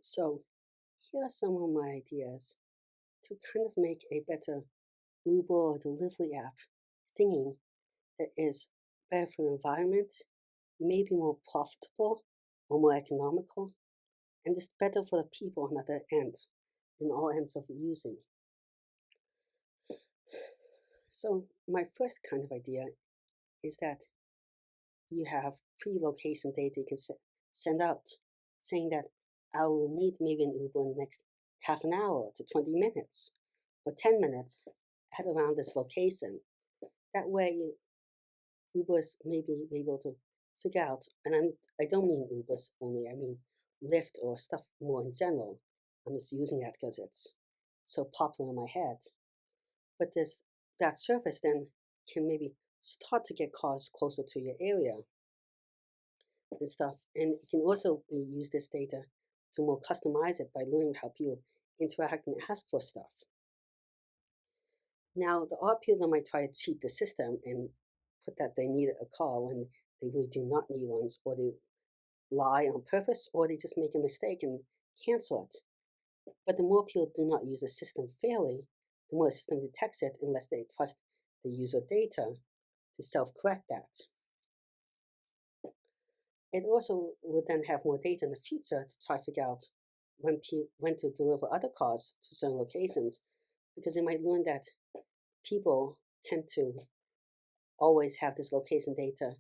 So here are some of my ideas to kind of make a better Uber or delivery app thingy that is better for the environment, maybe more profitable or more economical, and just better for the people on the other end, in all ends of using. So my first kind of idea is that you have pre-location data you can send out, saying that I will need maybe an Uber in the next half an hour to 20 minutes or 10 minutes at around this location. That way, Ubers may be able to figure out, and I don't mean Ubers only, I mean Lyft or stuff more in general. I'm just using that because it's so popular in my head. But that service then can maybe start to get cars closer to your area and stuff. And it can also use this data to more customize it by learning how people interact and ask for stuff. Now, there are people that might try to cheat the system and put that they need a car when they really do not need ones, or they lie on purpose, or they just make a mistake and cancel it. But the more people do not use the system fairly, the more the system detects it unless they trust the user data to self-correct that. It also would then have more data in the future to try to figure out when to deliver other cars to certain locations, because it might learn that people tend to always have this location data.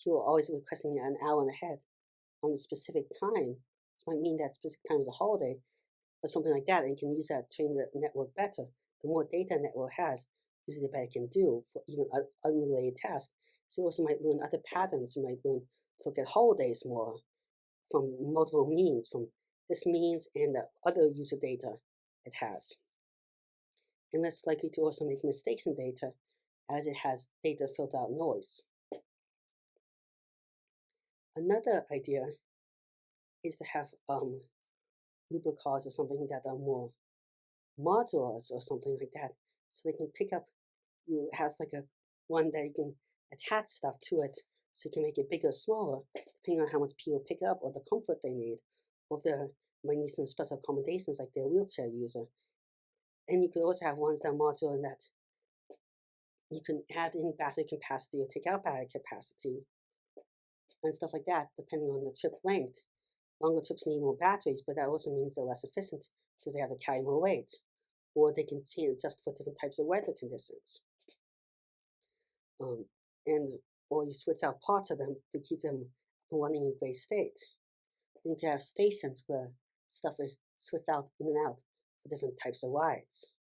People are always requesting an hour ahead on a specific time. This might mean that specific time is a holiday or something like that, and you can use that to train the network better. The more data a network has, usually the better it can do for even unrelated tasks. So it also might learn other patterns. You might learn to look at holidays more from multiple means, from this means and the other user data it has. And less likely to also make mistakes in data as it has data filter out noise. Another idea is to have Uber cars or something that are more modulars or something like that, so they can pick up. You have like a one that you can attach stuff to it, so you can make it bigger or smaller depending on how much people pick up or the comfort they need, or if they might need some special accommodations like they're a wheelchair user. And you could also have ones that are modular in that you can add in battery capacity or take out battery capacity and stuff like that, depending on the trip length. Longer trips need more batteries, but that also means they're less efficient because they have to carry more weight, or they can adjust for different types of weather conditions. Um, and or you switch out parts of them to keep them running in great state. Then you can have stations where stuff is switched out in and out for different types of rides.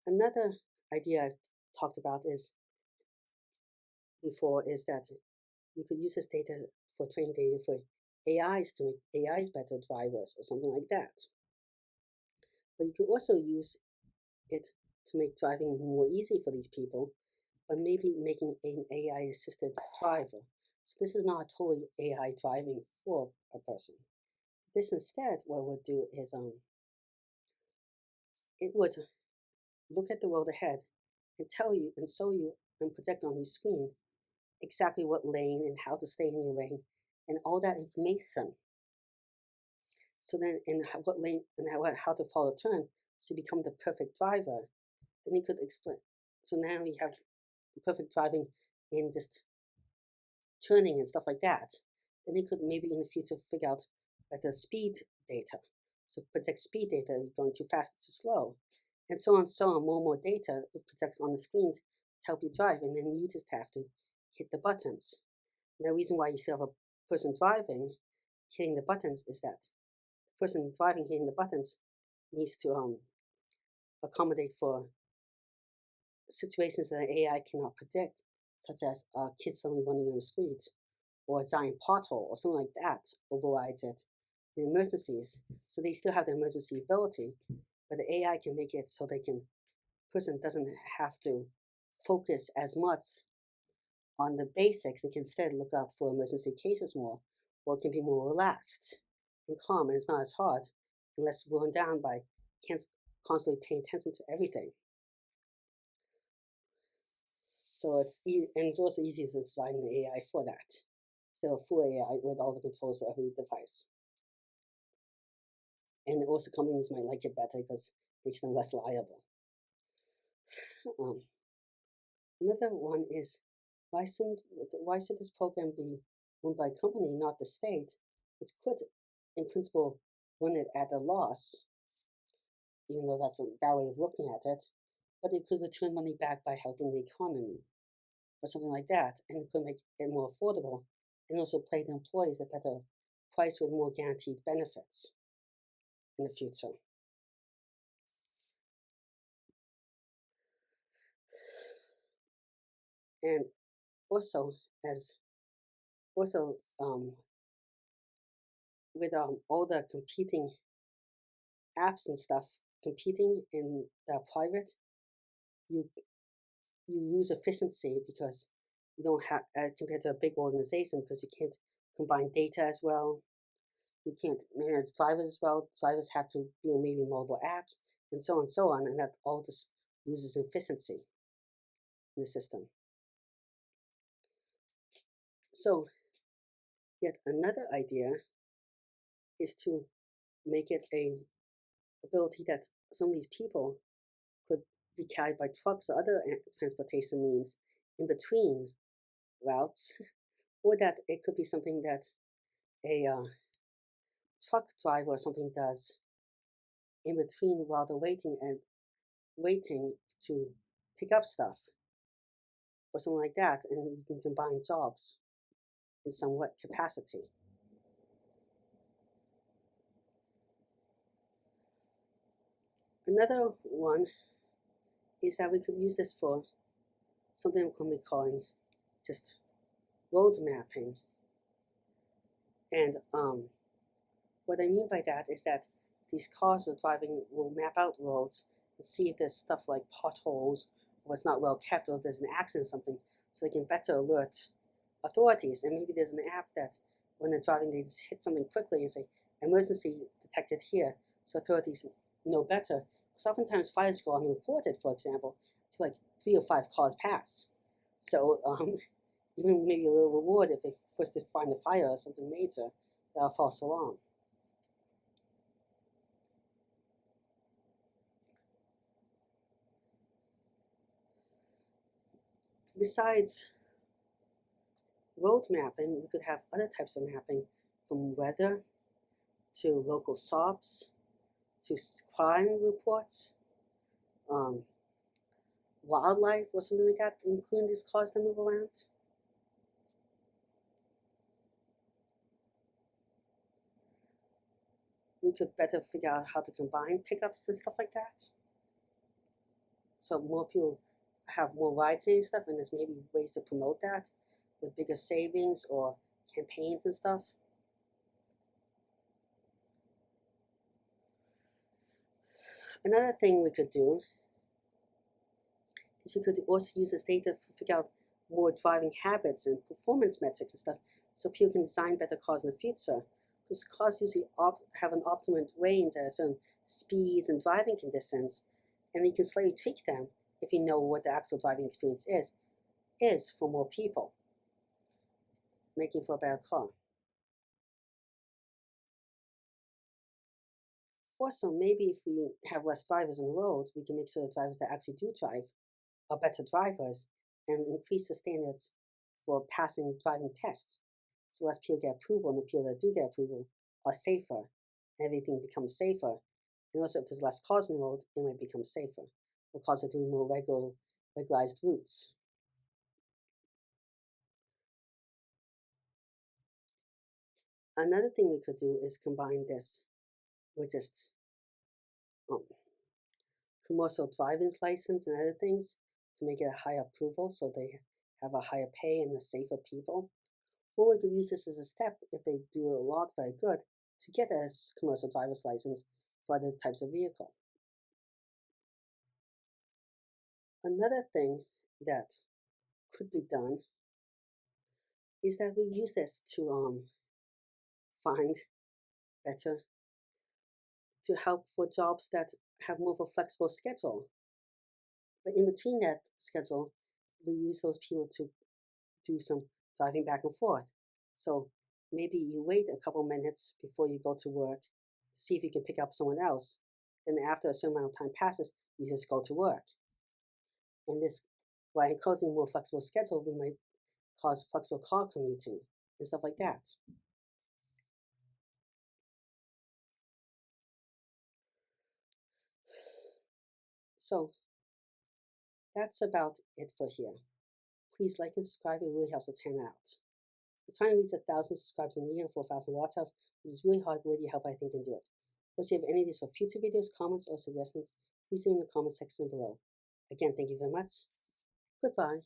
Another idea I've talked about is before is that you could use this data for training data for AIs to make AIs better drivers or something like that. But you could also use it to make driving more easy for these people, but maybe making an AI assisted driver. So this is not totally AI driving for a person. This instead, what it would do is it would look at the road ahead and tell you and show you and project on your screen exactly what lane and how to stay in your lane and all that information. So then, in what lane and how to follow the turn, so you become the perfect driver. Then you could explain. So now you have the perfect driving in just turning and stuff like that. Then you could maybe in the future figure out better speed data. So project speed data, you're going too fast, too slow, and so on, so on. More and more data it projects on the screen to help you drive, and then you just have to hit the buttons. And the reason why you still have a person driving hitting the buttons is that the person driving hitting the buttons needs to accommodate for situations that AI cannot predict, such as kids suddenly running in the street or a giant pothole or something like that overrides it in emergencies. So they still have the emergency ability, but the AI can make it so person doesn't have to focus as much on the basics and can instead look out for emergency cases more, or it can be more relaxed and calm, and it's not as hard and less worn down by constantly paying attention to everything. So it's also easy to design the AI for that, instead of full AI with all the controls for every device. And also companies might like it better because it makes them less liable. Um, Another one is why should this program be owned by a company, not the state, which could, in principle, run it at a loss, even though that's a bad way of looking at it, but it could return money back by helping the economy or something like that, and it could make it more affordable and also pay the employees a better price with more guaranteed benefits in the future. And also, as also with all the competing apps and stuff competing in the private, you you lose efficiency because you don't have compared to a big organization because you can't combine data as well. You can't manage drivers as well. Drivers have to be on maybe mobile apps and so on, and that all just loses efficiency in the system. So, yet another idea is to make it a ability that some of these people could be carried by trucks or other transportation means in between routes, or that it could be something that a truck driver or something does in between while they're waiting to pick up stuff or something like that, and you can combine jobs in somewhat capacity. Another one is that we could use this for something I'm going to be calling just road mapping. And what I mean by that is that these cars are driving will map out roads and see if there's stuff like potholes or it's not well kept or if there's an accident or something, so they can better alert authorities. And maybe there's an app that when they're driving, they just hit something quickly and say, emergency detected here, so authorities know better. Because oftentimes fires go unreported, for example, till like 3 or 5 cars pass. So even maybe a little reward if they first to find the fire or something major, that'll false alarm. Besides road mapping, we could have other types of mapping, from weather to local SOPs to crime reports, um, wildlife or something like that, including these cars that move around. We could better figure out how to combine pickups and stuff like that. So more people have more rides and stuff, and there's maybe ways to promote that with bigger savings or campaigns and stuff. Another thing we could do is we could also use this data to figure out more driving habits and performance metrics and stuff so people can design better cars in the future. Because cars usually have an optimum range at a certain speeds and driving conditions, and you can slightly tweak them if you know what the actual driving experience is for more people, making for a better car. Also, maybe if we have less drivers on the road, we can make sure the drivers that actually do drive are better drivers and increase the standards for passing driving tests. So less people get approval, and the people that do get approval are safer, and everything becomes safer. And also, if there's less cars on the road, it might become safer because they're doing more regularized routes. Another thing we could do is combine this with just um, commercial driving license and other things to make it a higher approval so they have a higher pay and a safer people. Or we could use this as a step if they do a lot very good to get a commercial driver's license for other types of vehicle. Another thing that could be done is that we use this to find better to help for jobs that have more of a flexible schedule. But in between that schedule, we use those people to do some driving back and forth. So maybe you wait a couple minutes before you go to work to see if you can pick up someone else. Then after a certain amount of time passes, you just go to work. And this, by imposing a more flexible schedule, we might cause flexible car commuting and stuff like that. So that's about it for here. Please like and subscribe, it really helps the channel out. I'm trying to reach 1,000 subscribers in a year and 4,000 watch hours, which is really hard. With your help, I think I can do it. If you have any ideas for future videos, comments, or suggestions, please leave in the comment section below. Again, thank you very much. Goodbye.